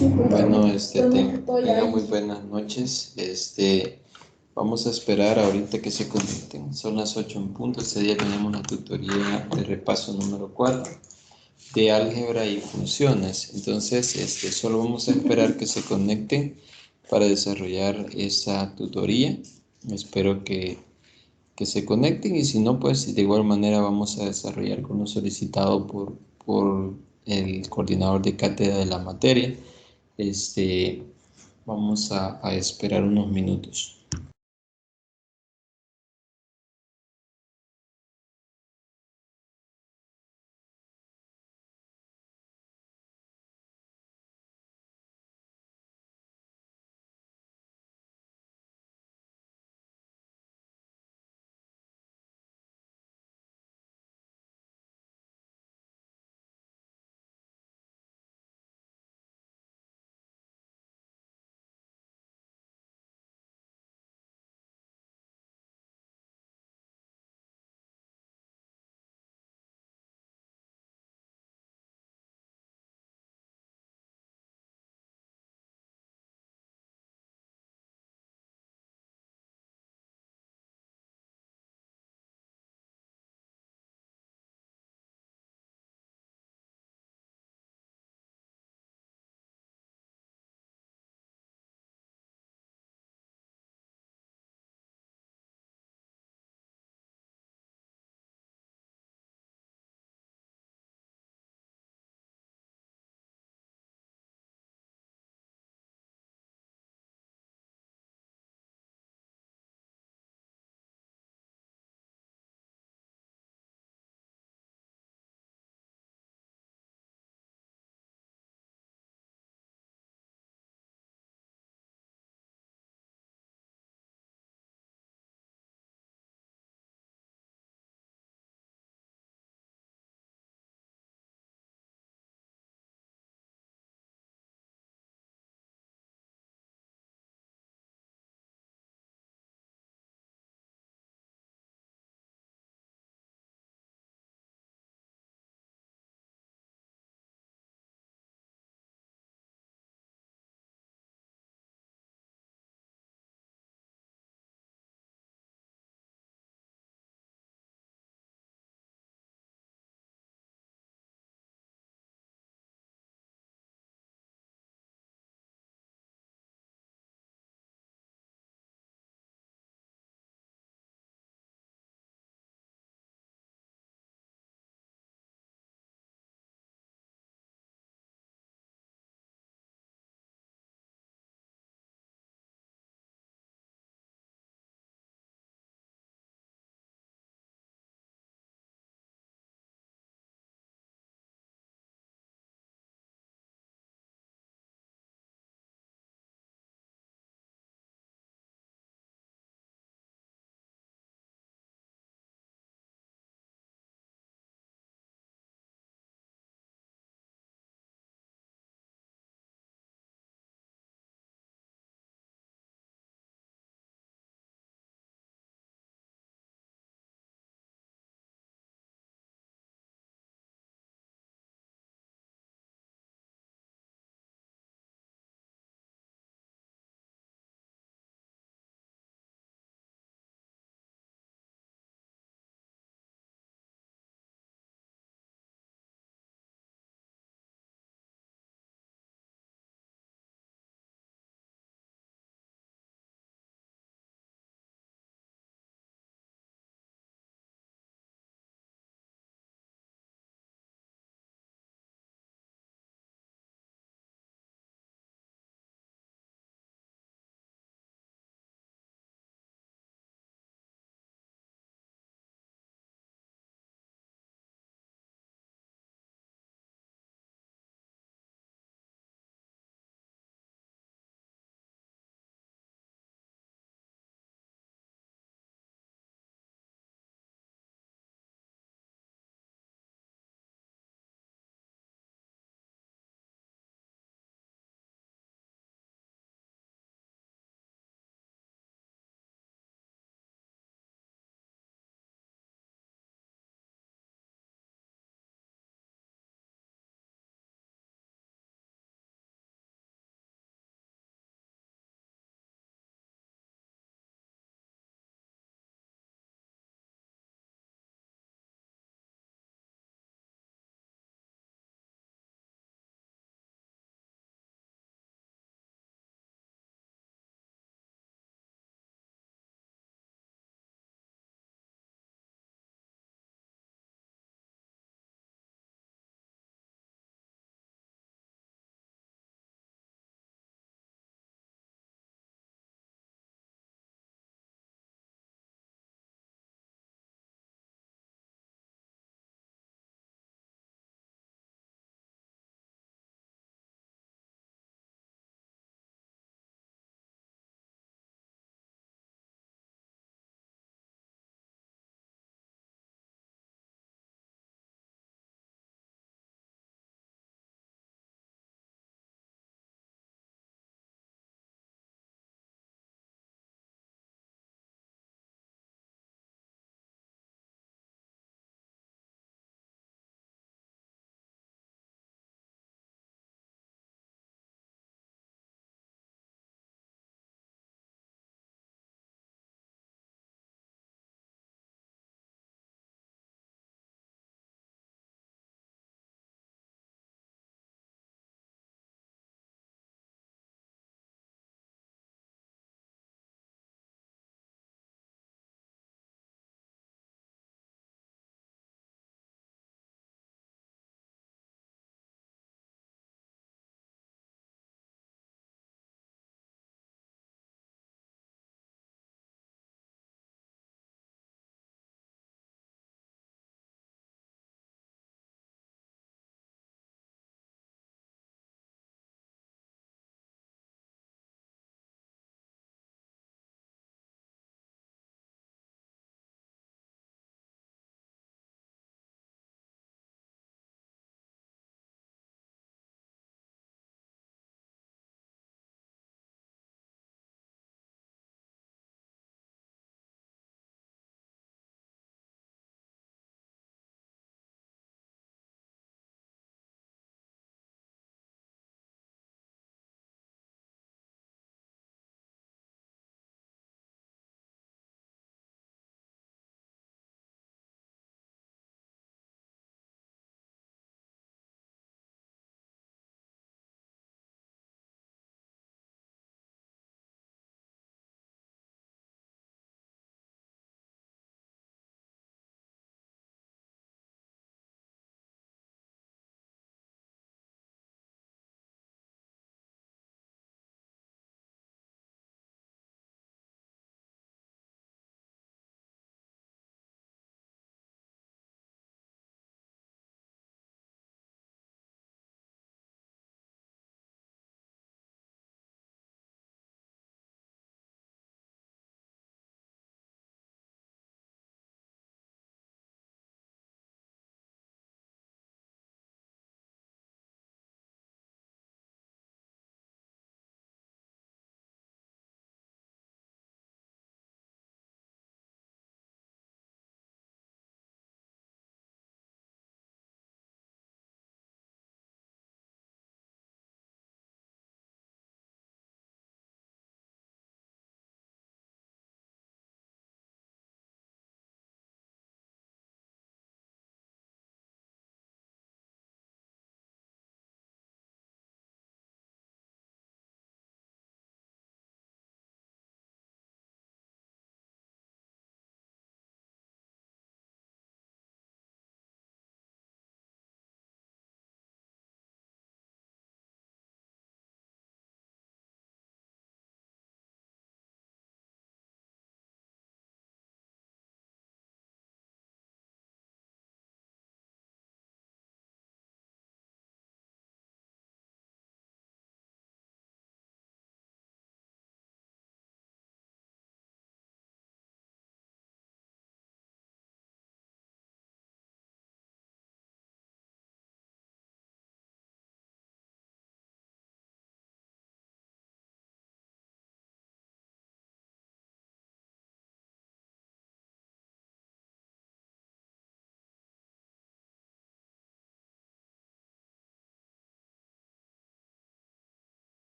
Bueno, tenga muy buenas noches. Vamos a esperar ahorita que se conecten. Son las 8 en punto. Este día tenemos la tutoría de repaso número 4 de álgebra y funciones. Entonces, solo vamos a esperar que se conecten para desarrollar esa tutoría. Espero que se conecten y si no, pues de igual manera vamos a desarrollar con lo solicitado por el coordinador de cátedra de la materia. Este, Vamos a esperar unos minutos.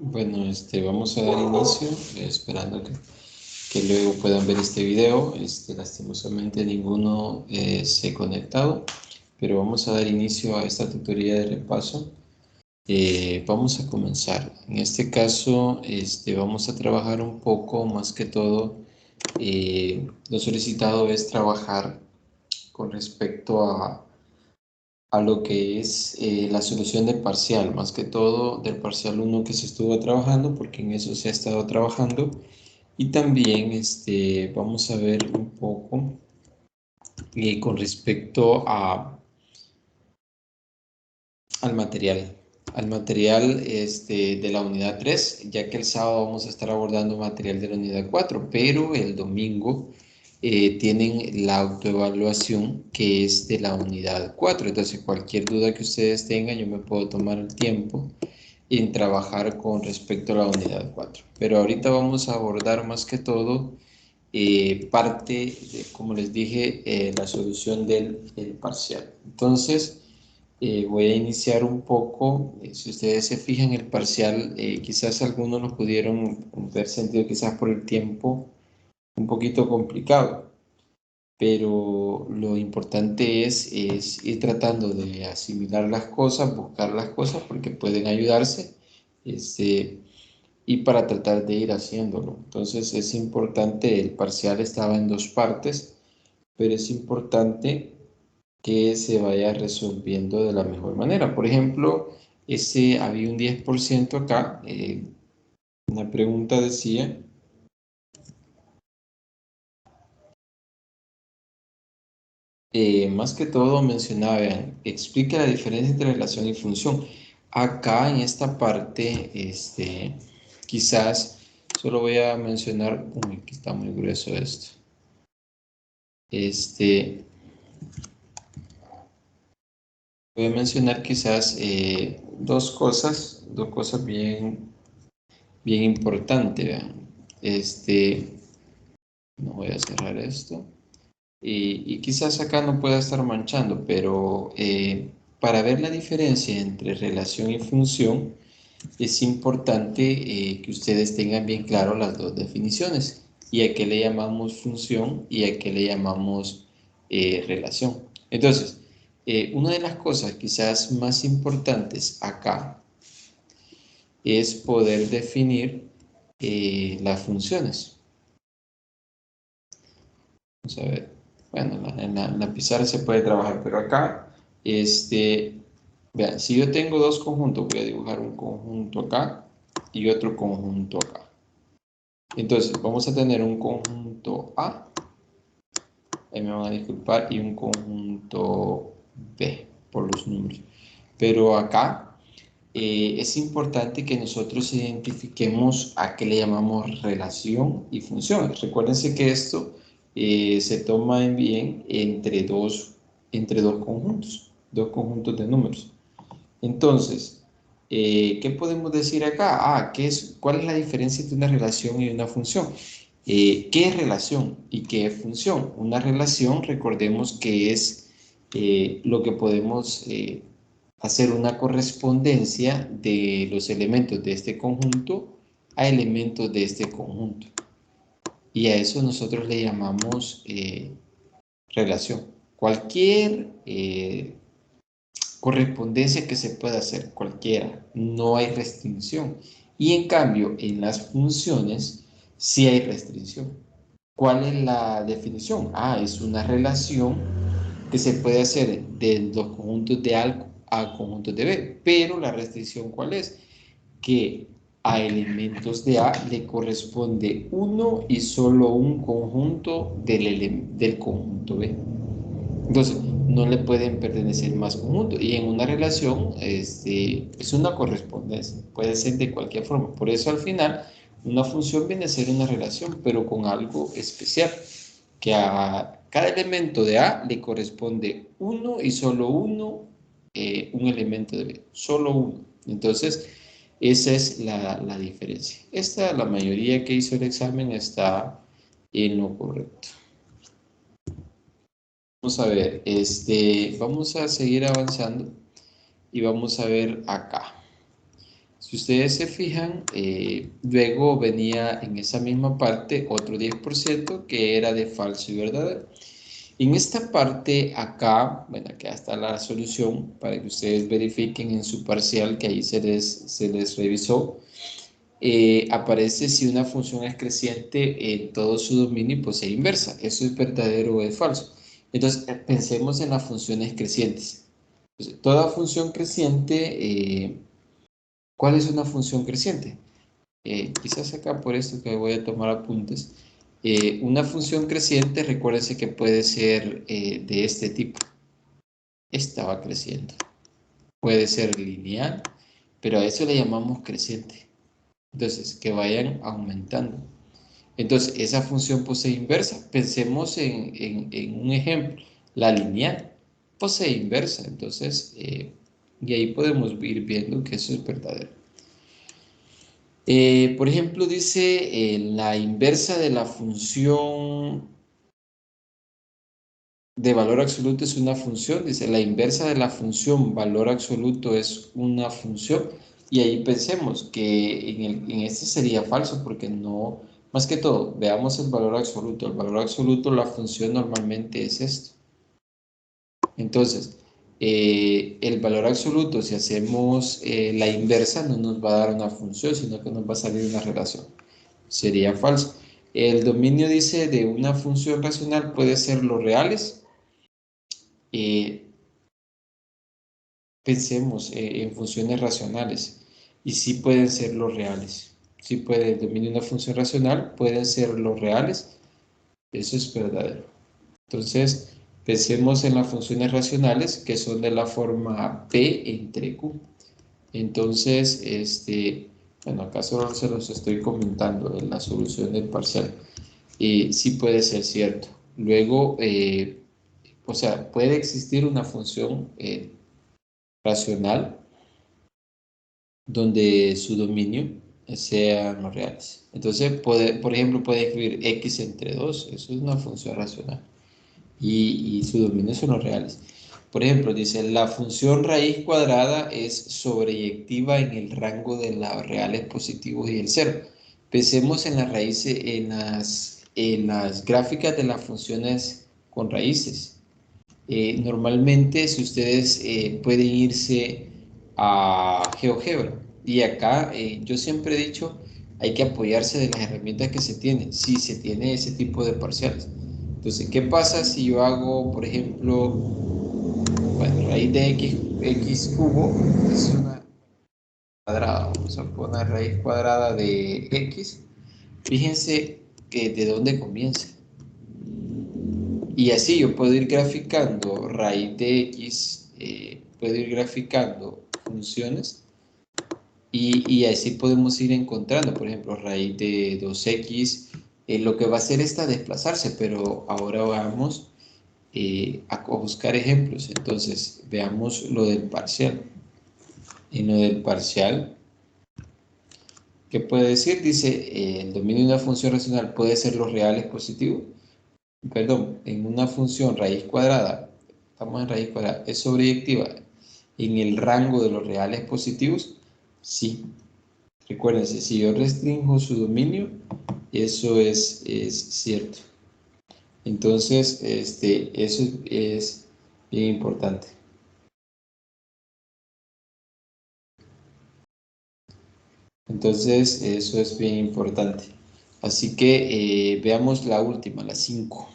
Bueno, vamos a dar inicio, esperando que luego puedan ver este video. Lastimosamente ninguno se ha conectado, pero vamos a dar inicio a esta tutoría de repaso. Vamos a comenzar. En este caso, vamos a trabajar un poco, más que todo, lo solicitado es trabajar con respecto a lo que es la solución del parcial, más que todo del parcial uno que se estuvo trabajando, porque en eso se ha estado trabajando. Y también vamos a ver un poco con respecto al material. Al material de la unidad 3, ya que el sábado vamos a estar abordando material de la unidad 4, pero el domingo tienen la autoevaluación que es de la unidad 4. Entonces, cualquier duda que ustedes tengan, yo me puedo tomar el tiempo en trabajar con respecto a la unidad 4. Pero ahorita vamos a abordar más que todo parte, como les dije, la solución del parcial. Entonces, voy a iniciar un poco. Si ustedes se fijan, el parcial, quizás algunos lo pudieron ver sentido quizás por el tiempo un poquito complicado, pero lo importante es ir tratando de asimilar las cosas, buscar las cosas porque pueden ayudarse, este, y para tratar de ir haciéndolo. Entonces es importante, el parcial estaba en dos partes, pero es importante que se vaya resolviendo de la mejor manera. Por ejemplo, había un 10% acá, una pregunta decía, más que todo mencionaba, vean, explica la diferencia entre relación y función. Acá en esta parte, quizás solo voy a mencionar, uy, que está muy grueso esto. Voy a mencionar quizás dos cosas bien importantes, vean. No voy a cerrar esto. Y quizás acá no pueda estar manchando, pero para ver la diferencia entre relación y función, es importante que ustedes tengan bien claro las dos definiciones. Y a qué le llamamos función y a qué le llamamos relación. Entonces, una de las cosas quizás más importantes acá es poder definir las funciones. Vamos a ver. Bueno, en la pizarra se puede trabajar, pero acá, vean, si yo tengo dos conjuntos, voy a dibujar un conjunto acá y otro conjunto acá. Entonces, vamos a tener un conjunto A, ahí me van a disculpar, y un conjunto B por los números. Pero acá es importante que nosotros identifiquemos a qué le llamamos relación y función. Recuérdense que esto se toma en bien entre dos conjuntos de números. Entonces, ¿qué podemos decir acá? ¿Cuál es la diferencia entre una relación y una función? ¿Qué es relación y qué es función? Una relación, recordemos que es lo que podemos hacer una correspondencia de los elementos de este conjunto a elementos de este conjunto. Y a eso nosotros le llamamos relación. Cualquier correspondencia que se pueda hacer, cualquiera, no hay restricción. Y en cambio, en las funciones sí hay restricción. ¿Cuál es la definición? Es una relación que se puede hacer de los conjuntos de A a conjuntos de B, pero la restricción ¿cuál es? Que a elementos de A le corresponde uno y solo un conjunto del conjunto B. Entonces, no le pueden pertenecer más conjuntos. Y en una relación es una correspondencia, puede ser de cualquier forma. Por eso al final, una función viene a ser una relación, pero con algo especial, que a cada elemento de A le corresponde uno y solo uno, un elemento de B, solo uno. Entonces, esa es la diferencia. La mayoría que hizo el examen está en lo correcto. Vamos a ver, vamos a seguir avanzando y vamos a ver acá. Si ustedes se fijan, luego venía en esa misma parte otro 10% que era de falso y verdadero. En esta parte acá, bueno, acá está la solución para que ustedes verifiquen en su parcial que ahí se les revisó. Aparece si una función es creciente en todo su dominio y posee inversa. ¿Eso es verdadero o es falso? Entonces, pensemos en las funciones crecientes. Entonces, toda función creciente, ¿cuál es una función creciente? Quizás acá por esto que voy a tomar apuntes. Una función creciente, recuérdense que puede ser de este tipo. Esta va creciendo. Puede ser lineal, pero a eso le llamamos creciente. Entonces, que vayan aumentando. Entonces, esa función posee inversa. Pensemos en un ejemplo. La lineal posee inversa. Entonces, y ahí podemos ir viendo que eso es verdadero. Por ejemplo, dice la inversa de la función de valor absoluto es una función. Dice la inversa de la función valor absoluto es una función. Y ahí pensemos que en este sería falso porque no, más que todo, veamos el valor absoluto. El valor absoluto, la función normalmente es esto. Entonces, el valor absoluto, si hacemos la inversa, no nos va a dar una función, sino que nos va a salir una relación. Sería falso. El dominio dice de una función racional puede ser los reales. Pensemos en funciones racionales y sí pueden ser los reales. Sí puede, el dominio de una función racional pueden ser los reales. Eso es verdadero. Entonces, pensemos en las funciones racionales que son de la forma P entre Q. Entonces, bueno, acá solo se los estoy comentando en la solución del parcial. Sí puede ser cierto. Luego, o sea, puede existir una función racional donde su dominio sean los reales. Entonces, por ejemplo, puede escribir x entre 2, eso es una función racional, y su dominio son los reales. Por ejemplo, dice, la función raíz cuadrada es sobreyectiva en el rango de los reales positivos y el cero. Pensemos en las raíces, en las gráficas de las funciones con raíces. Normalmente, si ustedes pueden irse a GeoGebra, y acá yo siempre he dicho, hay que apoyarse de las herramientas que se tienen, si se tiene ese tipo de parciales. Entonces, ¿qué pasa si yo hago, por ejemplo, bueno, raíz de x cubo es una cuadrada? Vamos a poner raíz cuadrada de x. Fíjense que de dónde comienza. Y así yo puedo ir graficando raíz de x, puedo ir graficando funciones y así podemos ir encontrando, por ejemplo, raíz de 2x. Lo que va a hacer es desplazarse, pero ahora vamos a buscar ejemplos. Entonces, veamos lo del parcial. En lo del parcial, ¿qué puede decir? Dice, el dominio de una función racional puede ser los reales positivos. Perdón, en una función raíz cuadrada, estamos en raíz cuadrada, ¿es sobreyectiva en el rango de los reales positivos? Sí. Recuérdense, si yo restringo su dominio, eso es cierto. Entonces, eso es bien importante. Entonces, eso es bien importante. Así que veamos la última, la 5.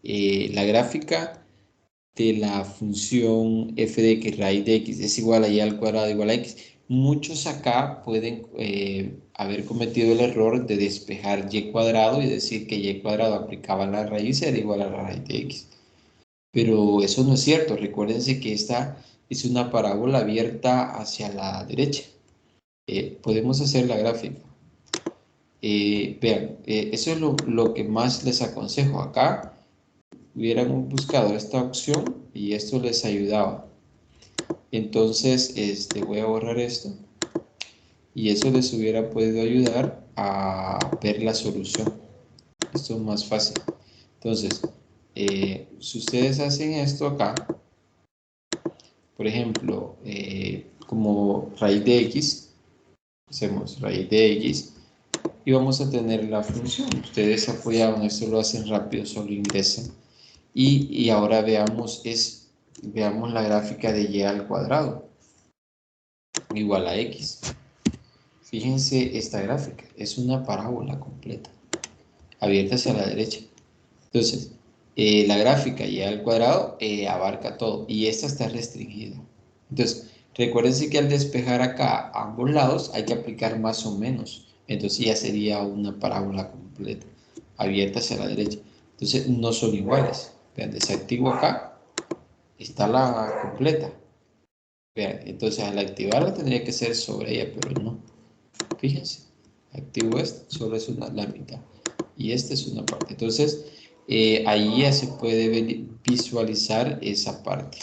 La gráfica de la función f de x, raíz de x es igual a y al cuadrado igual a x. Muchos acá pueden haber cometido el error de despejar y cuadrado y decir que y cuadrado aplicaba a la raíz era igual a la raíz de x. Pero eso no es cierto. Recuérdense que esta es una parábola abierta hacia la derecha. Podemos hacer la gráfica. Vean, eso es lo que más les aconsejo. Acá hubieran buscado esta opción y esto les ayudaba. Entonces, voy a borrar esto y eso les hubiera podido ayudar a ver la solución. Esto es más fácil. Entonces, si ustedes hacen esto acá, por ejemplo, como raíz de x, hacemos raíz de x y vamos a tener la función. Ustedes apoyaron, esto lo hacen rápido, solo ingresan. Y ahora veamos la gráfica de y al cuadrado igual a x. Fíjense esta gráfica, es una parábola completa, abierta hacia la derecha. Entonces, la gráfica y al cuadrado abarca todo y esta está restringida. Entonces, recuérdense que al despejar acá a ambos lados hay que aplicar más o menos. Entonces ya sería una parábola completa, abierta hacia la derecha. Entonces, no son iguales. Vean, desactivo acá, está la completa. Vean, entonces al activarla tendría que ser sobre ella, pero no. Fíjense, activo esta, solo es la mitad. Y esta es una parte. Entonces, ahí ya se puede visualizar esa parte.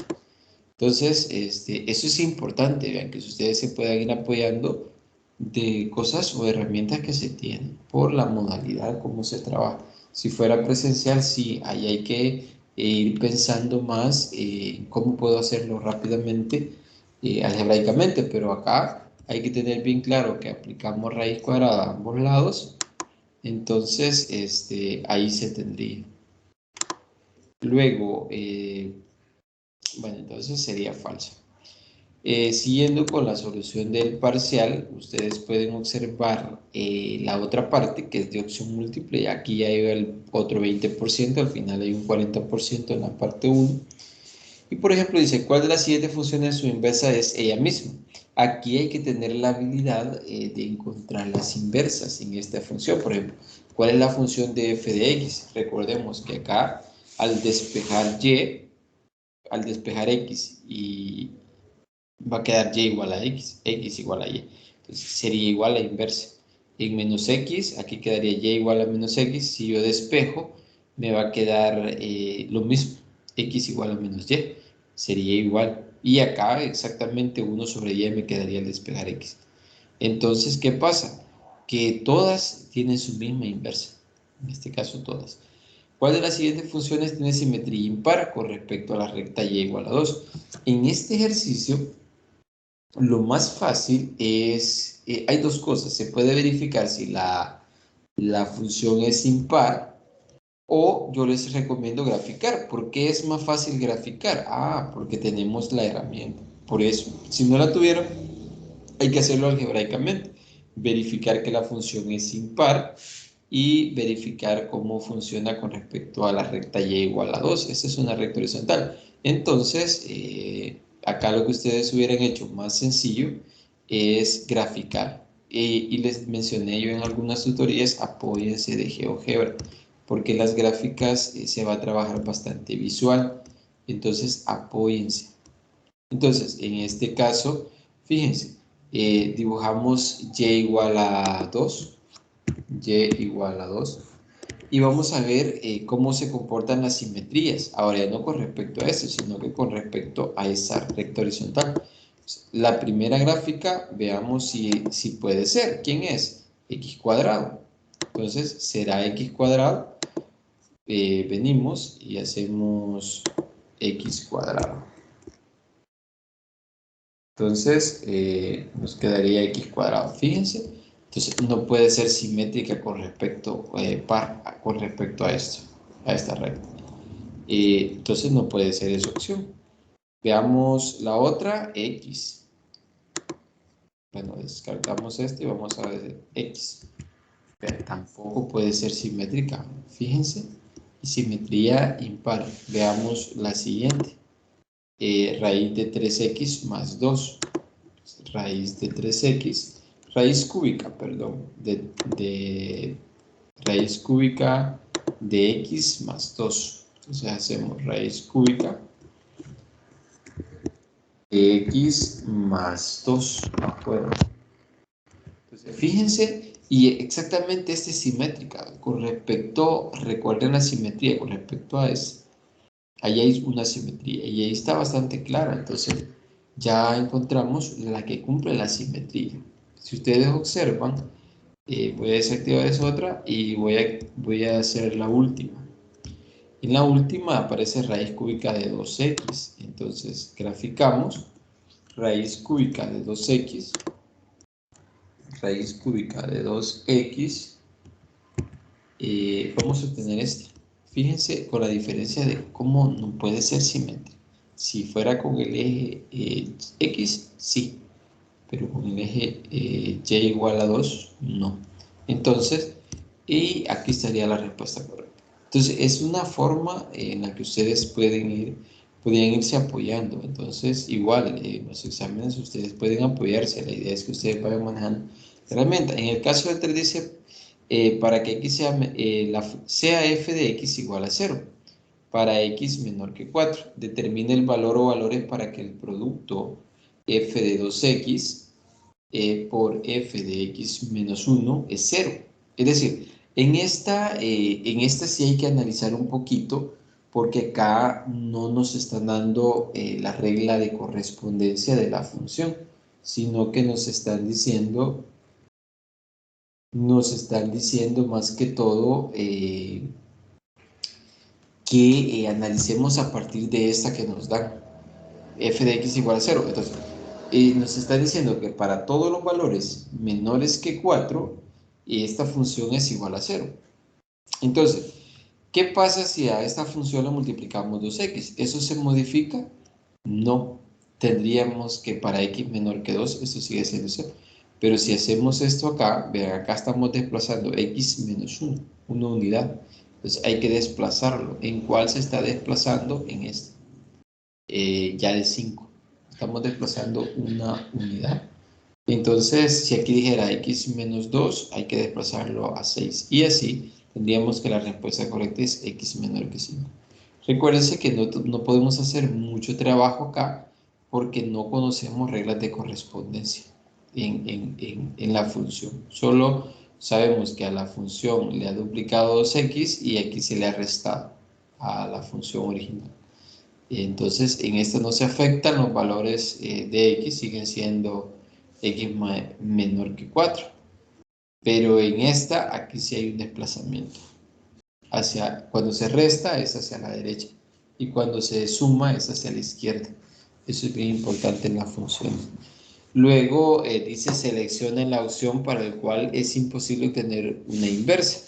Entonces, eso es importante, vean, que ustedes se puedan ir apoyando de cosas o herramientas que se tienen por la modalidad, cómo se trabaja. Si fuera presencial, sí, ahí hay que ir pensando más cómo puedo hacerlo rápidamente, algebraicamente, pero acá hay que tener bien claro que aplicamos raíz cuadrada a ambos lados, entonces ahí se tendría. Luego, bueno, entonces sería falso. Siguiendo con la solución del parcial, ustedes pueden observar la otra parte que es de opción múltiple. Aquí ya hay el otro 20%, al final hay un 40% en la parte 1. Y por ejemplo dice, ¿cuál de las siguientes funciones su inversa es ella misma? Aquí hay que tener la habilidad de encontrar las inversas en esta función. Por ejemplo, ¿cuál es la función de f de x? Recordemos que acá al despejar x y va a quedar y igual a x, x igual a y. Entonces sería igual a la inversa. En menos x, aquí quedaría y igual a menos x. Si yo despejo, me va a quedar lo mismo, x igual a menos y. Sería igual. Y acá exactamente 1 sobre y me quedaría al despejar x. Entonces, ¿qué pasa? Que todas tienen su misma inversa. En este caso, todas. ¿Cuál de las siguientes funciones tiene simetría impar con respecto a la recta y igual a 2? En este ejercicio, lo más fácil es, hay dos cosas, se puede verificar si la función es impar o yo les recomiendo graficar. ¿Por qué es más fácil graficar? Porque tenemos la herramienta. Por eso, si no la tuvieron, hay que hacerlo algebraicamente. Verificar que la función es impar y verificar cómo funciona con respecto a la recta y igual a 2. Esta es una recta horizontal. Entonces, acá lo que ustedes hubieran hecho más sencillo es graficar. Y les mencioné yo en algunas tutorías, apóyense de GeoGebra, porque las gráficas se va a trabajar bastante visual. Entonces, apóyense. Entonces, en este caso, fíjense, dibujamos y igual a 2, y igual a 2, y vamos a ver cómo se comportan las simetrías. Ahora ya no con respecto a esto, sino que con respecto a esa recta horizontal. La primera gráfica, veamos si puede ser. ¿Quién es? X cuadrado. Entonces, será X cuadrado. Venimos y hacemos X cuadrado. Entonces, nos quedaría X cuadrado. Fíjense. Entonces, no puede ser simétrica con respecto, con respecto a esto, a esta recta. Entonces, no puede ser esa opción. Veamos la otra, X. Bueno, descartamos este y vamos a ver X. Pero tampoco puede ser simétrica. Fíjense. Simetría impar. Veamos la siguiente. Raíz de 3x más 2. Raíz de 3x. Raíz cúbica, perdón. De raíz cúbica de x más 2. Entonces hacemos raíz cúbica de x más 2. Bueno. Entonces, fíjense, y exactamente esta es simétrica. Con respecto, recuerden la simetría, con respecto a esto. Ahí hay una simetría y ahí está bastante clara. Entonces, ya encontramos la que cumple la simetría. Si ustedes observan, voy a desactivar esa otra y voy a hacer la última. En la última aparece raíz cúbica de 2x. Entonces, graficamos raíz cúbica de 2x. raíz cúbica de 2x, vamos a obtener este. Fíjense con la diferencia de cómo no puede ser simétrico. Si fuera con el eje x, sí, pero con el eje y igual a 2, no. Entonces, y aquí estaría la respuesta correcta. Entonces, es una forma en la que ustedes podrían irse apoyando. Entonces, igual, en los exámenes ustedes pueden apoyarse. La idea es que ustedes vayan manejando la herramienta. En el caso del 3 dice, para que x sea f de x igual a 0. Para x menor que 4. Determine el valor o valores para que el producto f de 2x por f de x menos 1 es 0. Es decir, en esta sí hay que analizar un poquito porque acá no nos están dando la regla de correspondencia de la función, sino que nos están diciendo más que todo que analicemos a partir de esta que nos dan, f de x igual a 0. Entonces, nos está diciendo que para todos los valores menores que 4, esta función es igual a 0. Entonces, ¿qué pasa si a esta función la multiplicamos 2x? ¿Eso se modifica? No. Tendríamos que para x menor que 2, esto sigue siendo 0. Pero si hacemos esto acá, vean, acá estamos desplazando x menos 1, una unidad. Entonces hay que desplazarlo. ¿En cuál se está desplazando? En este. Ya de 5. Estamos desplazando una unidad. Entonces, si aquí dijera x menos 2, hay que desplazarlo a 6. Y así tendríamos que la respuesta correcta es x menor que 5. Recuérdense que no podemos hacer mucho trabajo acá porque no conocemos reglas de correspondencia en la función. Solo sabemos que a la función le ha duplicado 2x y aquí se le ha restado a la función original. Entonces, en esta no se afectan los valores de x, siguen siendo x menor que 4. Pero en esta, aquí sí hay un desplazamiento. Cuando se resta, es hacia la derecha. Y cuando se suma, es hacia la izquierda. Eso es bien importante en la función. Luego, dice seleccione la opción para el cual es imposible obtener una inversa.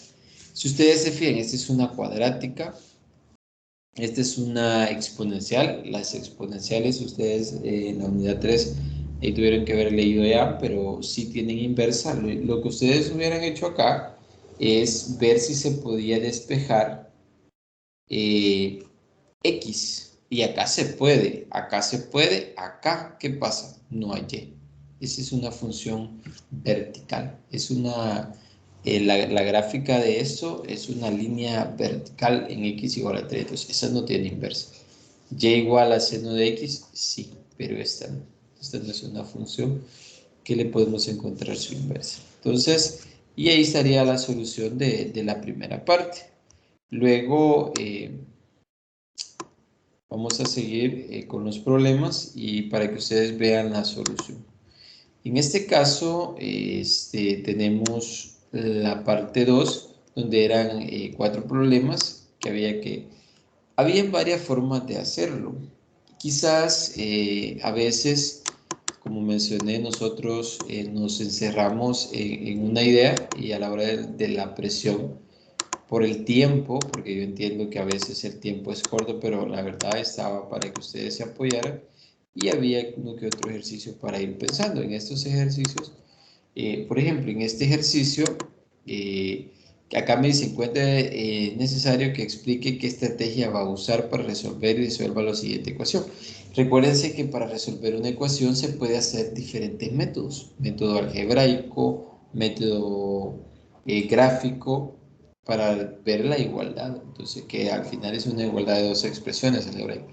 Si ustedes se fijan, esta es una cuadrática. Esta es una exponencial. Las exponenciales ustedes en la unidad 3 tuvieron que haber leído ya, pero sí tienen inversa. Lo que ustedes hubieran hecho acá es ver si se podía despejar X. Y acá se puede, acá, ¿qué pasa? No hay Y. Esa es una función vertical. Es la gráfica de esto es una línea vertical en x igual a 3. Entonces, esa no tiene inversa. Y igual a seno de x, sí, pero esta no. Esta no es una función que le podemos encontrar su inversa. Entonces, y ahí estaría la solución de la primera parte. Luego, vamos a seguir con los problemas y para que ustedes vean la solución. En este caso, tenemos la parte 2, donde eran 4 problemas que había varias formas de hacerlo. Quizás a veces, como mencioné, nosotros nos encerramos en una idea y a la hora de la presión por el tiempo, porque yo entiendo que a veces el tiempo es corto, pero la verdad estaba para que ustedes se apoyaran y había uno que otro ejercicio para ir pensando en estos ejercicios. Por ejemplo, en este ejercicio, que acá me dice, encuentra necesario que explique qué estrategia va a usar para resolver y resuelva la siguiente ecuación. Recuérdense que para resolver una ecuación se puede hacer diferentes métodos. Método algebraico, método gráfico, para ver la igualdad. Entonces, que al final es una igualdad de dos expresiones algebraicas.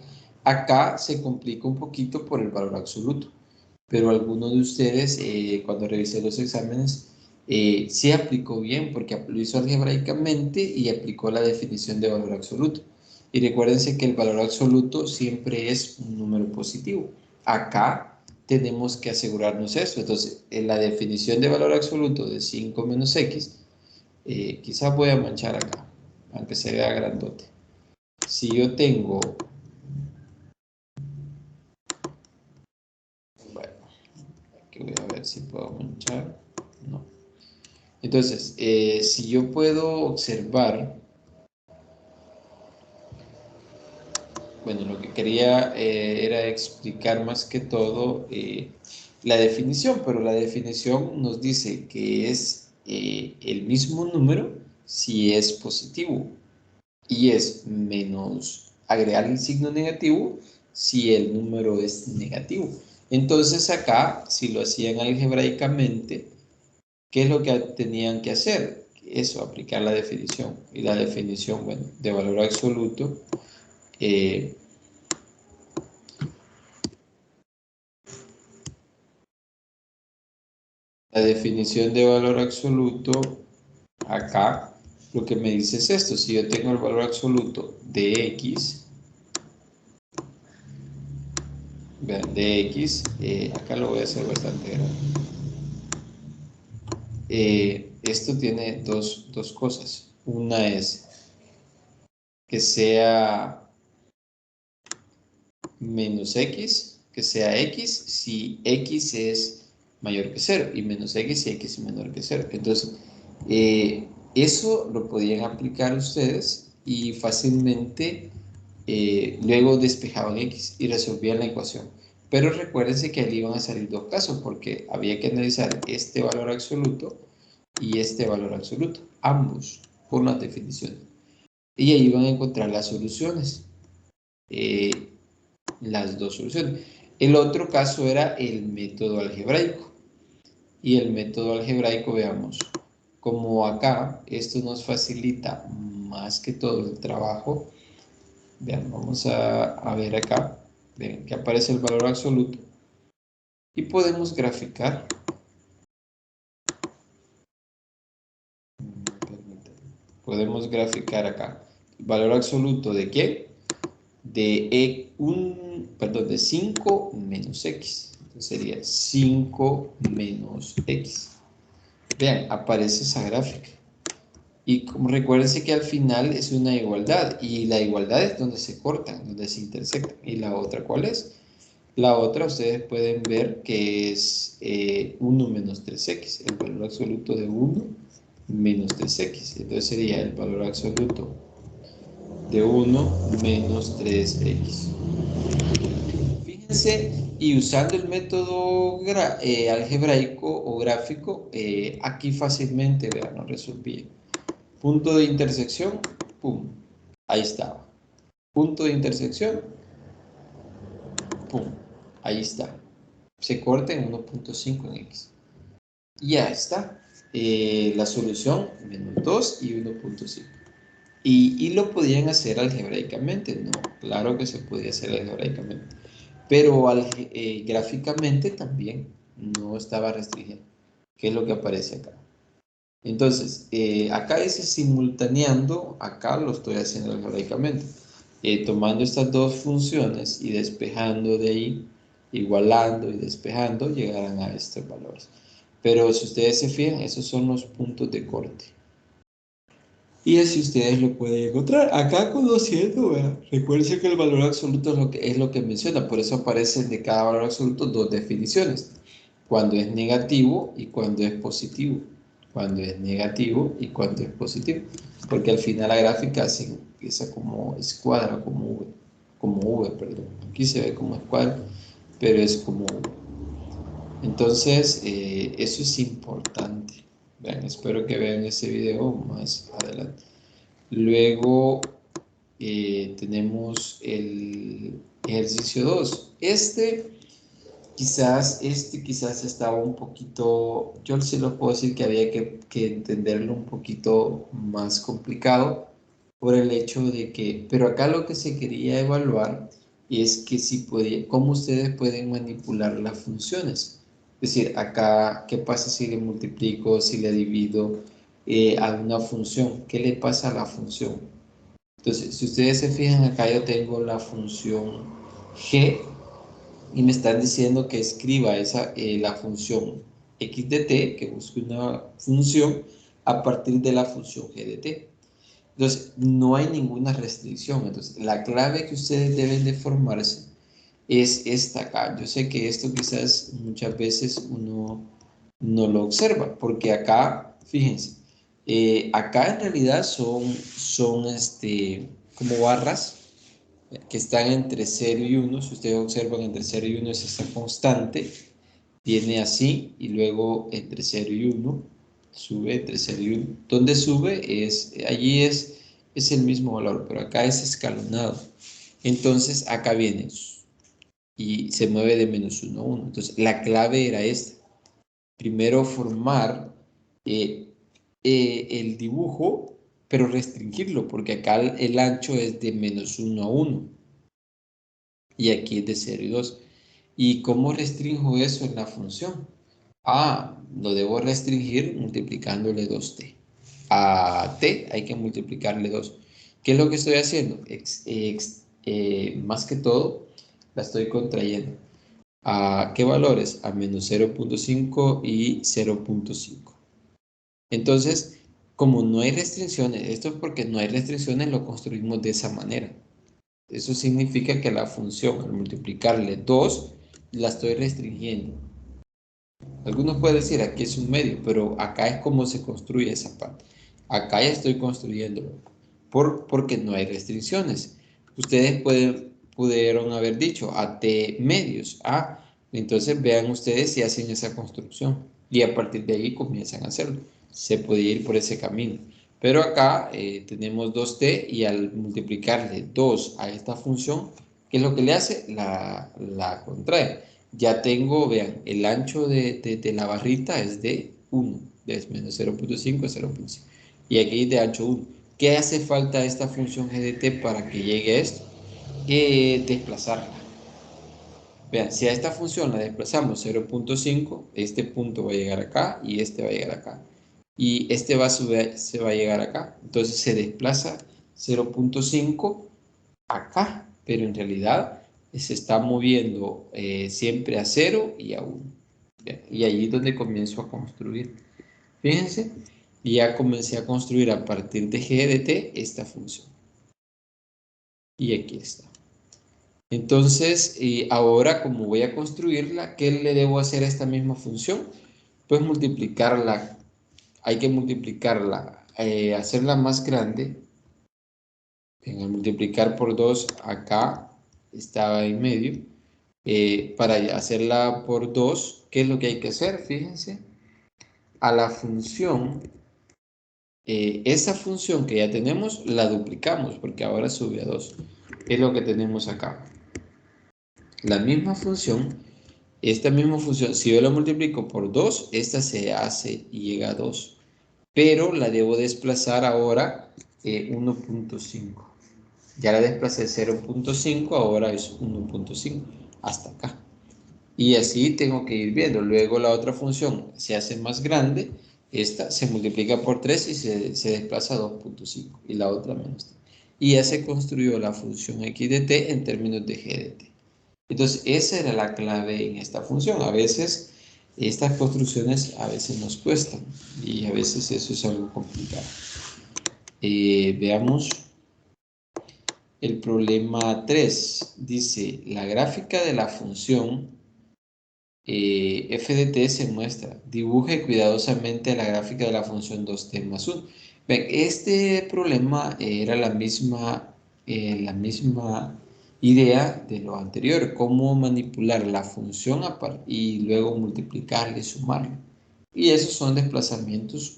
Acá se complica un poquito por el valor absoluto, pero alguno de ustedes, cuando revisé los exámenes, sí aplicó bien porque lo hizo algebraicamente y aplicó la definición de valor absoluto. Y recuérdense que el valor absoluto siempre es un número positivo. Acá tenemos que asegurarnos eso. Entonces, en la definición de valor absoluto de 5 menos x, quizás voy a manchar acá, aunque se vea grandote. Si yo tengo, bueno, aquí voy a ver si puedo manchar. No. Entonces, si yo puedo observar, bueno, lo que quería era explicar más que todo la definición, pero la definición nos dice que es el mismo número si es positivo y es menos agregar el signo negativo si el número es negativo. Entonces acá, si lo hacían algebraicamente, ¿qué es lo que tenían que hacer? Eso, aplicar la definición. Y la definición, bueno, de valor absoluto, eh, la definición de valor absoluto, acá, lo que me dice es esto. Si yo tengo el valor absoluto de x, vean, de x, acá lo voy a hacer bastante grande. Esto tiene dos cosas. Una es que sea menos x, que sea x si x es mayor que 0 y menos x si x es menor que 0. Entonces, eso lo podían aplicar ustedes y fácilmente luego despejaban x y resolvían la ecuación. Pero recuérdense que ahí iban a salir dos casos porque había que analizar este valor absoluto y este valor absoluto, ambos por las definiciones. Y ahí van a encontrar las soluciones, las dos soluciones. El otro caso era el método algebraico. Y el método algebraico, veamos, como acá esto nos facilita más que todo el trabajo. Vean, vamos a ver acá, ven que aparece el valor absoluto y podemos graficar. Podemos graficar acá el valor absoluto de ¿quién? De 5 menos x. Entonces sería 5 menos x. Vean, aparece esa gráfica. Y como recuérdense que al final es una igualdad. Y la igualdad es donde se cortan, donde se intersectan. ¿Y la otra cuál es? La otra ustedes pueden ver que es 1 menos 3x. El valor absoluto de 1 menos 3x. Entonces sería el valor absoluto de 1 menos 3x. Fíjense, y usando el método algebraico o gráfico, aquí fácilmente, vean, lo resolví. Punto de intersección, pum, ahí estaba. Punto de intersección, pum, ahí está. Se corta en 1.5 en x. Y ya está. La solución, menos 2 y 1.5. Y lo podían hacer algebraicamente, no, claro que se podía hacer algebraicamente, pero gráficamente también no estaba restringido, que es lo que aparece acá. Entonces, acá ese simultaneando, acá lo estoy haciendo algebraicamente, tomando estas dos funciones y despejando de ahí, igualando y despejando, llegarán a estos valores. Pero si ustedes se fijan, esos son los puntos de corte. Y así ustedes lo pueden encontrar. Acá conociendo, ¿verdad? Recuerden que el valor absoluto es lo que menciona, por eso aparecen de cada valor absoluto dos definiciones. Cuando es negativo y cuando es positivo. Cuando es negativo y cuando es positivo. Porque al final la gráfica se empieza como escuadra, como V, perdón. Aquí se ve como escuadra, pero es como V. Entonces, eso es importante. Vean, espero que vean ese video más adelante. Luego tenemos el ejercicio 2. Quizás estaba un poquito, yo sí lo puedo decir que había que entenderlo un poquito más complicado por el hecho de que, pero acá lo que se quería evaluar es que si podía, cómo ustedes pueden manipular las funciones. Es decir, acá, ¿qué pasa si le multiplico, si le divido a una función? ¿Qué le pasa a la función? Entonces, si ustedes se fijan acá, yo tengo la función g y me están diciendo que escriba la función x de t, que busque una función a partir de la función g de t. Entonces, no hay ninguna restricción. Entonces, la clave que ustedes deben de formarse es esta acá. Yo sé que esto quizás muchas veces uno no lo observa, porque acá, fíjense, acá en realidad son como barras que están entre 0 y 1. Si ustedes observan, entre 0 y 1 es esta constante, viene así, y luego entre 0 y 1, sube entre 0 y 1. Donde sube allí es el mismo valor, pero acá es escalonado. Entonces acá viene y se mueve de -1 a 1. Entonces la clave era esta. Primero formar el dibujo, pero restringirlo, porque acá el ancho es de -1 a 1 y aquí es de 0 y 2. ¿Y cómo restringo eso en la función? Lo debo restringir multiplicándole 2t. A t hay que multiplicarle 2. ¿Qué es lo que estoy haciendo? Más que todo, la estoy contrayendo. ¿A qué valores? A -0.5 y 0.5. Entonces, como no hay restricciones, esto es porque no hay restricciones, lo construimos de esa manera. Eso significa que la función, al multiplicarle 2, la estoy restringiendo. Algunos pueden decir, aquí es un medio, pero acá es como se construye esa parte. Acá ya estoy construyéndolo, porque no hay restricciones. Ustedes pudieron haber dicho a t medios. Entonces vean ustedes si hacen esa construcción. Y a partir de ahí comienzan a hacerlo. Se puede ir por ese camino. Pero acá tenemos 2t y al multiplicarle 2 a esta función, ¿qué es lo que le hace? La contrae. Ya tengo, vean, el ancho de la barrita es de 1, es -0.5 a 0.5. Y aquí de ancho 1. ¿Qué hace falta a esta función g de t para que llegue a esto? Desplazarla. Vean, si a esta función la desplazamos 0.5, este punto va a llegar acá y este va a llegar acá. Y este se va a llegar acá. Entonces se desplaza 0.5 acá, pero en realidad se está moviendo siempre a 0 y a 1. Y allí es donde comienzo a construir. Fíjense, ya comencé a construir a partir de g de t esta función. Y aquí está. Entonces, ahora como voy a construirla, ¿qué le debo hacer a esta misma función? Pues multiplicarla. Hay que multiplicarla, hacerla más grande. Al multiplicar por 2 acá estaba en medio. Para hacerla por 2, ¿qué es lo que hay que hacer? Fíjense, a la función, esa función que ya tenemos, la duplicamos porque ahora sube a 2. Es lo que tenemos acá. La misma función, esta misma función, si yo la multiplico por 2, esta se hace y llega a 2. Pero la debo desplazar ahora 1.5. Ya la desplacé 0.5, ahora es 1.5, hasta acá. Y así tengo que ir viendo. Luego la otra función se hace más grande, esta se multiplica por 3 y se desplaza a 2.5 y la otra menos 3. Y ya se construyó la función x de t en términos de g de t. Entonces esa era la clave en esta función. A veces estas construcciones a veces nos cuestan y a veces eso es algo complicado. Veamos. El problema 3 dice, la gráfica de la función f de t se muestra. Dibuje cuidadosamente la gráfica de la función 2t más 1. Ven, este problema era la misma idea de lo anterior, cómo manipular la función y luego multiplicarla y sumarla. Y esos son desplazamientos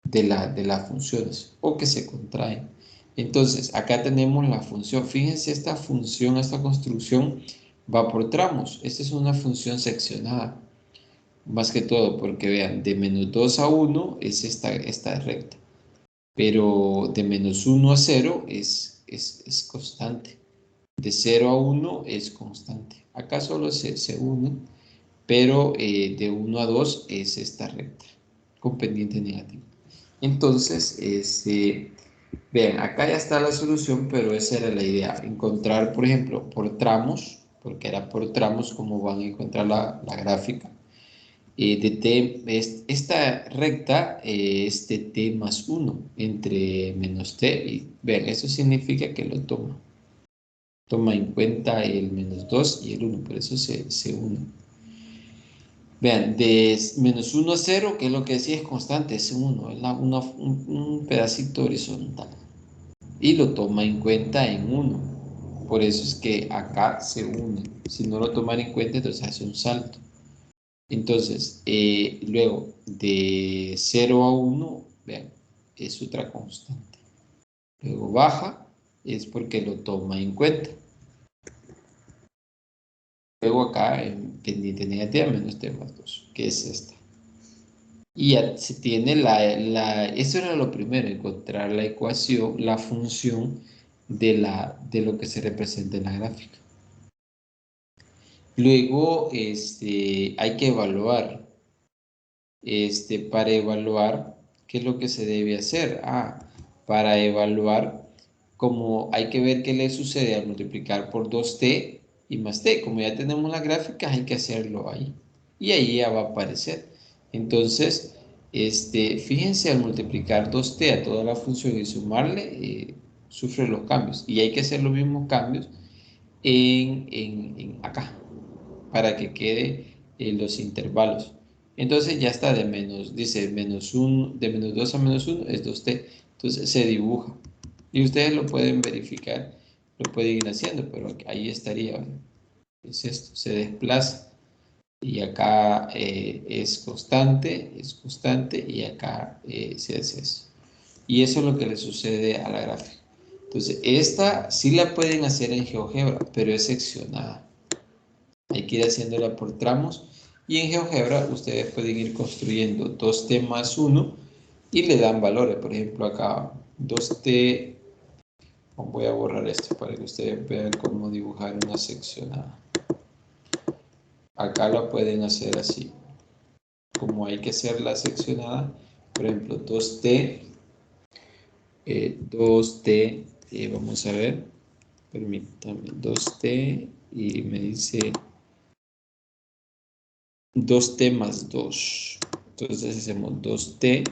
de las funciones o que se contraen. Entonces, acá tenemos la función. Fíjense, esta función, esta construcción va por tramos. Esta es una función seccionada. Más que todo, porque vean, de -2 a 1 es esta recta. Pero de -1 a 0 es constante. De 0 a 1 es constante. Acá solo se une, pero de 1 a 2 es esta recta, con pendiente negativo. Entonces, vean, acá ya está la solución, pero esa era la idea. Encontrar, por ejemplo, por tramos, porque era por tramos como van a encontrar la gráfica. De t, esta recta es de t más 1 entre menos t. Y vean, eso significa que lo toma. Toma en cuenta el -2 y el 1, por eso se une. Vean, de menos 1 a 0, que es lo que decía, es constante, es 1, es un pedacito horizontal. Y lo toma en cuenta en 1. Por eso es que acá se une. Si no lo toman en cuenta, entonces hace un salto. Entonces, luego de 0 a 1, vean, es otra constante. Luego baja, es porque lo toma en cuenta. Luego acá en pendiente negativa menos t más 2, que es esta. Y ya se tiene eso era lo primero, encontrar la ecuación, la función de lo que se representa en la gráfica. Luego hay que evaluar. Para evaluar, ¿qué es lo que se debe hacer? Para evaluar, como hay que ver qué le sucede al multiplicar por 2t y más t. Como ya tenemos las gráficas, hay que hacerlo ahí. Y ahí ya va a aparecer. Entonces, fíjense, al multiplicar 2t a toda la función y sumarle, sufre los cambios. Y hay que hacer los mismos cambios en acá, para que quede en los intervalos. Entonces ya está dice menos 1, de menos 2 a menos 1 es 2t. Entonces se dibuja. Y ustedes lo pueden verificar, lo pueden ir haciendo, pero ahí estaría. ¿Vale? Es esto, se desplaza. Y acá es constante, y acá se hace eso. Y eso es lo que le sucede a la gráfica. Entonces, esta sí la pueden hacer en GeoGebra, pero es seccionada. Hay que ir haciéndola por tramos. Y en GeoGebra ustedes pueden ir construyendo 2t más 1 y le dan valores. Por ejemplo, acá 2t. Voy a borrar esto para que ustedes vean cómo dibujar una seccionada. Acá la pueden hacer así. Como hay que hacer la seccionada, por ejemplo, 2t, 2t, vamos a ver, permítanme, 2t y me dice 2t más 2. Entonces hacemos 2t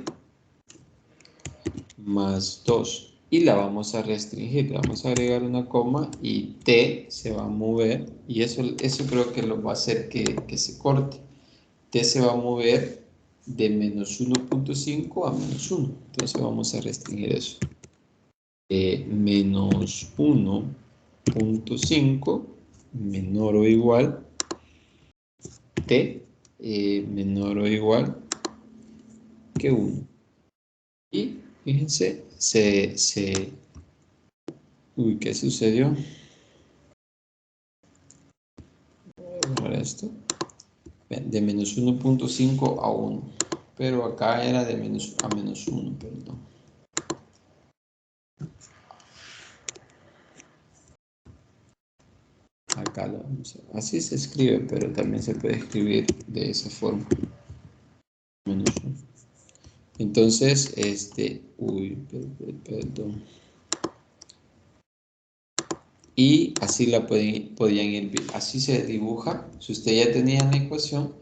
más 2 y la vamos a restringir, le vamos a agregar una coma y t se va a mover y eso creo que lo va a hacer que se corte. T se va a mover de menos 1.5 a menos 1, entonces vamos a restringir eso. Menos 1.5 menor o igual t menor o igual que 1. Y fíjense, uy, ¿qué sucedió? Ahora esto. De menos 1.5 a 1. Pero acá era de menos a menos 1, perdón. Acá lo vamos a... Así se escribe, pero también se puede escribir de esa forma. Menos 1. Entonces, uy, perdón. Y así la podían ir, así se dibuja. Si ustedes ya tenían la ecuación,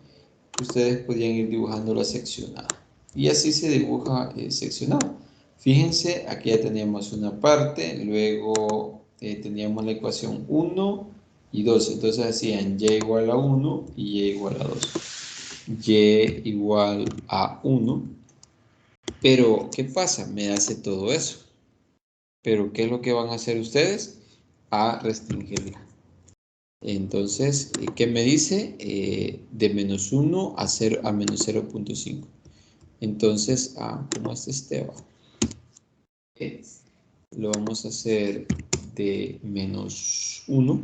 ustedes podían ir dibujando la seccionada. Y así se dibuja seccionada. Fíjense, aquí ya teníamos una parte, luego teníamos la ecuación 1 y 2. Entonces hacían y igual a 1 y y igual a 2. Y igual a 1. Pero, ¿qué pasa? Me hace todo eso. Pero, ¿qué es lo que van a hacer ustedes? A restringirla. Entonces, ¿qué me dice? De menos 1 a menos 0.5. Entonces, como este Esteban, lo vamos a hacer de menos 1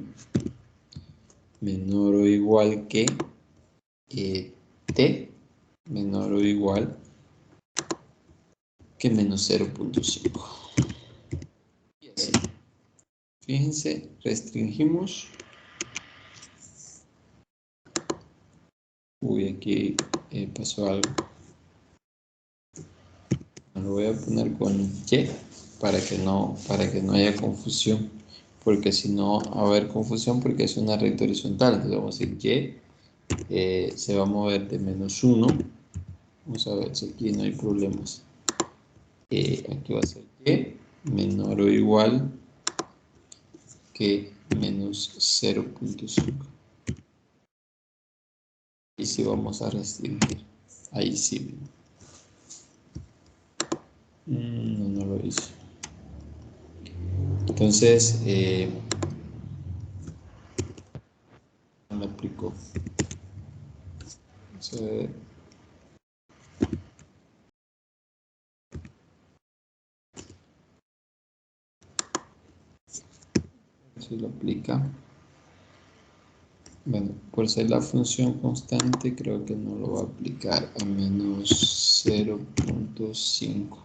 menor o igual que t menor o igual que menos 0.5. Y así. Fíjense, restringimos. Uy, aquí pasó algo. Lo voy a poner con y para que no haya confusión, porque si no va a haber confusión porque es una recta horizontal. Entonces vamos a decir y se va a mover de menos 1. Vamos a ver si aquí no hay problemas. Aquí va a ser y menor o igual que menos 0.5. Y sí vamos a restringir. Ahí sí. No, no lo hice. Entonces, no lo aplicó. Vamos a ver. Si lo aplica. Bueno, por ser la función constante, creo que no lo va a aplicar a menos 0.5.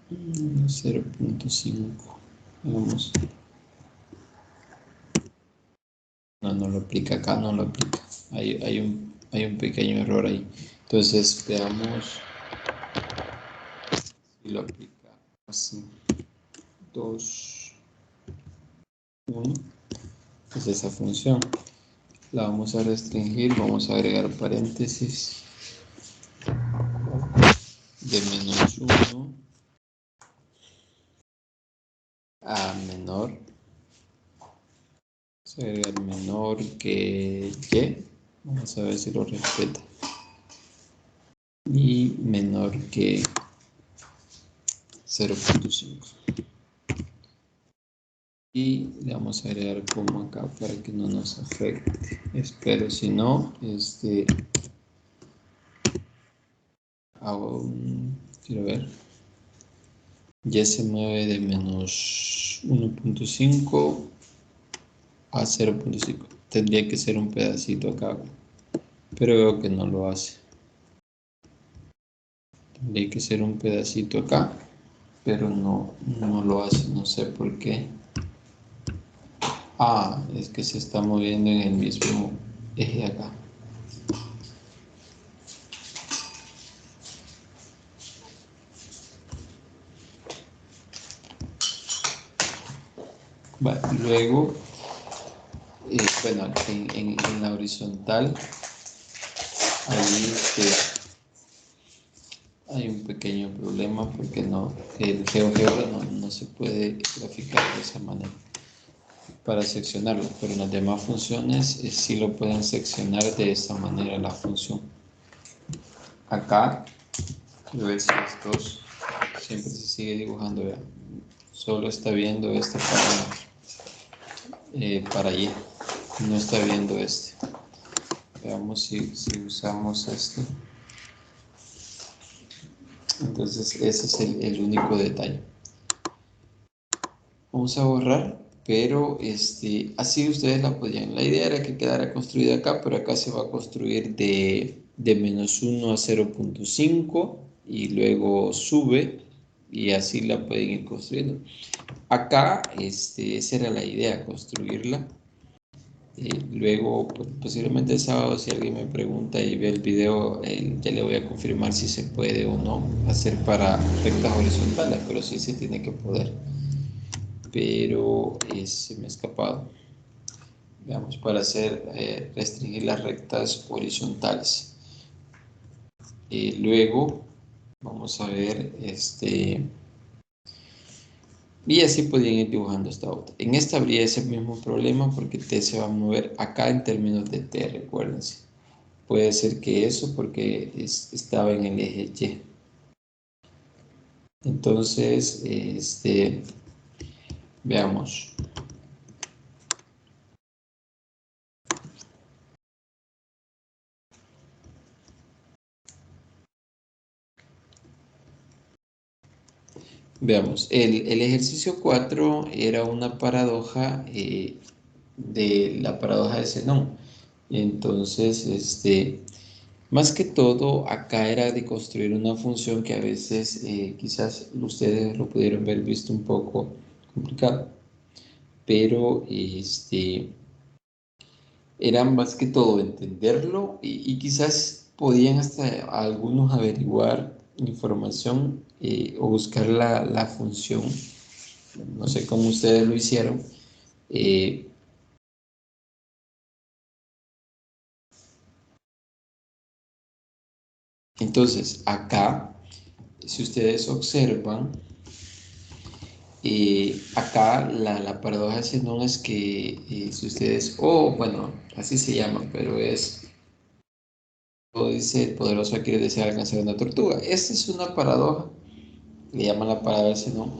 0.5. Vamos. No, no lo aplica acá, no lo aplica. Hay un pequeño error ahí. Entonces, veamos si lo aplica así. 2, 1. Es esa función. La vamos a restringir, vamos a agregar paréntesis de menos 1 a menor. Vamos a agregar menor que y. Vamos a ver si lo respeta. Y menor que 0.5. Y le vamos a agregar como acá para que no nos afecte. Espero, si no, quiero ver, ya se mueve de menos 1.5 a 0.5. Tendría que ser un pedacito acá, pero veo que no lo hace. Tendría que ser un pedacito acá, pero no lo hace, no sé por qué. Ah, es que se está moviendo en el mismo eje acá. Vale, luego, bueno, en la horizontal, ahí hay un pequeño problema porque no, el GeoGebra no se puede graficar de esa manera para seccionarlo, pero en las demás funciones sí lo pueden seccionar de esta manera la función. Acá, quiero ver si estos siempre se sigue dibujando, vean. Solo está viendo este para allí, no está viendo este. Veamos si usamos este. Entonces ese es el único detalle. Vamos a borrar, pero así ustedes la podían. La idea era que quedara construida acá, pero acá se va a construir de menos 1 a 0.5 y luego sube y así la pueden ir construyendo. Acá esa era la idea, construirla. Luego, pues, posiblemente el sábado, si alguien me pregunta y ve el video, ya le voy a confirmar si se puede o no hacer para rectas horizontales, pero sí se tiene que poder. Pero se me ha escapado. Veamos, para hacer restringir las rectas horizontales. Luego, vamos a ver y así podrían ir dibujando esta otra. En esta habría ese mismo problema porque T se va a mover acá en términos de T, recuérdense. Puede ser que eso porque estaba en el eje Y. Entonces, veamos. Veamos, el ejercicio 4 era una paradoja de la paradoja de Zenón. Entonces, más que todo, acá era de construir una función que a veces quizás ustedes lo pudieron ver visto un poco complicado, pero era más que todo entenderlo y quizás podían hasta algunos averiguar información o buscar la función. No sé cómo ustedes lo hicieron. eh, entonces, acá, si ustedes observan, acá la paradoja de Zenón es que si ustedes, bueno, así se llama, pero es, como dice el poderoso quiere desear alcanzar una tortuga. Esta es una paradoja, le llaman la paradoja de Zenón,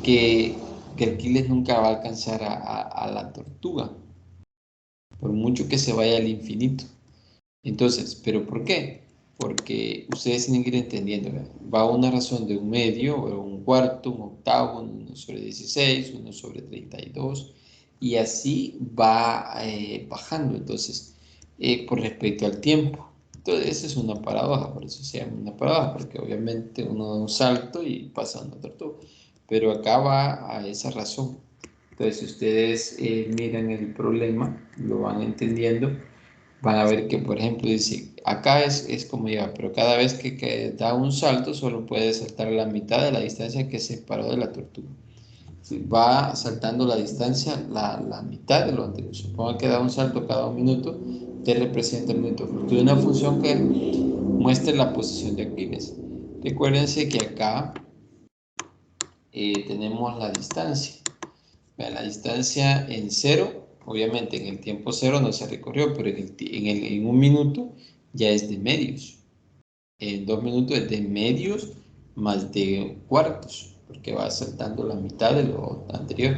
que Aquiles nunca va a alcanzar a la tortuga, por mucho que se vaya al infinito. Entonces, ¿pero por qué? Porque ustedes tienen que ir entendiendo, ¿verdad? Va a una razón de un medio, o un cuarto, un octavo, un 1 sobre 16, 1 sobre 32, y así va bajando, entonces, con respecto al tiempo. Entonces, esa es una paradoja, por eso se llama una paradoja, porque obviamente uno da un salto y pasa a una tortuga, pero acá va a esa razón. Entonces, si ustedes miran el problema, lo van entendiendo, van a ver que, por ejemplo, dice, acá es como iba, pero cada vez que da un salto, solo puede saltar la mitad de la distancia que separó de la tortuga. Si va saltando la distancia, la mitad de lo anterior. Suponga que da un salto cada un minuto, te representa el minuto. Porque una función que muestre la posición de Aquiles. Recuérdense que acá tenemos la distancia. Vean, la distancia en cero, obviamente en el tiempo cero no se recorrió, pero en un minuto ya es de medios. En 2 minutos es de medios más de cuartos, porque va saltando la mitad de lo anterior.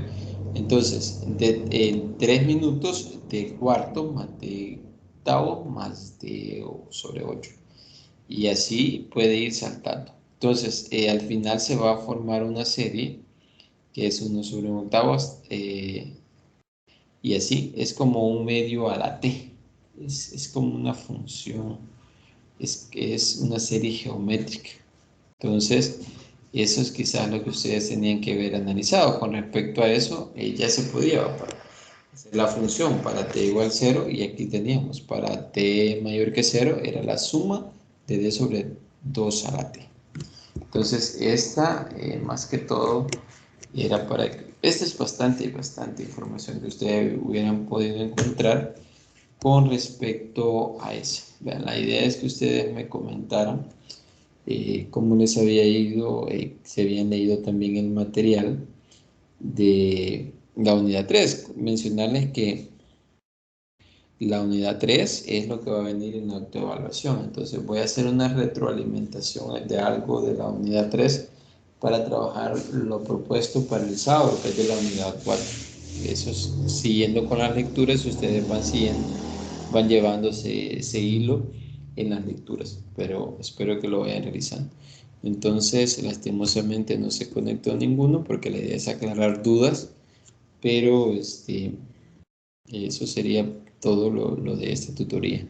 Entonces, en 3 minutos de cuarto más de octavo más de sobre 8. Y así puede ir saltando. Entonces, al final se va a formar una serie que es 1 sobre 1 octavos, y así es como un medio a la t, es como una función, es una serie geométrica. Entonces, eso es quizás lo que ustedes tenían que ver analizado. Con respecto a eso, ya se podía hacer la función para t igual 0, y aquí teníamos para t mayor que 0 era la suma de d sobre 2 a la t. Entonces, esta, más que todo, era para que... Esta es bastante información que ustedes hubieran podido encontrar con respecto a eso. Vean, la idea es que ustedes me comentaran cómo les había ido, si habían leído también el material de la unidad 3. Mencionarles que la unidad 3 es lo que va a venir en la autoevaluación. Entonces voy a hacer una retroalimentación de algo de la unidad 3 para trabajar lo propuesto para el sábado, que es de la unidad 4. Eso es, siguiendo con las lecturas, ustedes van siguiendo, van llevándose ese hilo en las lecturas, pero espero que lo vayan realizando. Entonces, lastimosamente no se conectó ninguno porque la idea es aclarar dudas, pero eso sería todo lo de esta tutoría.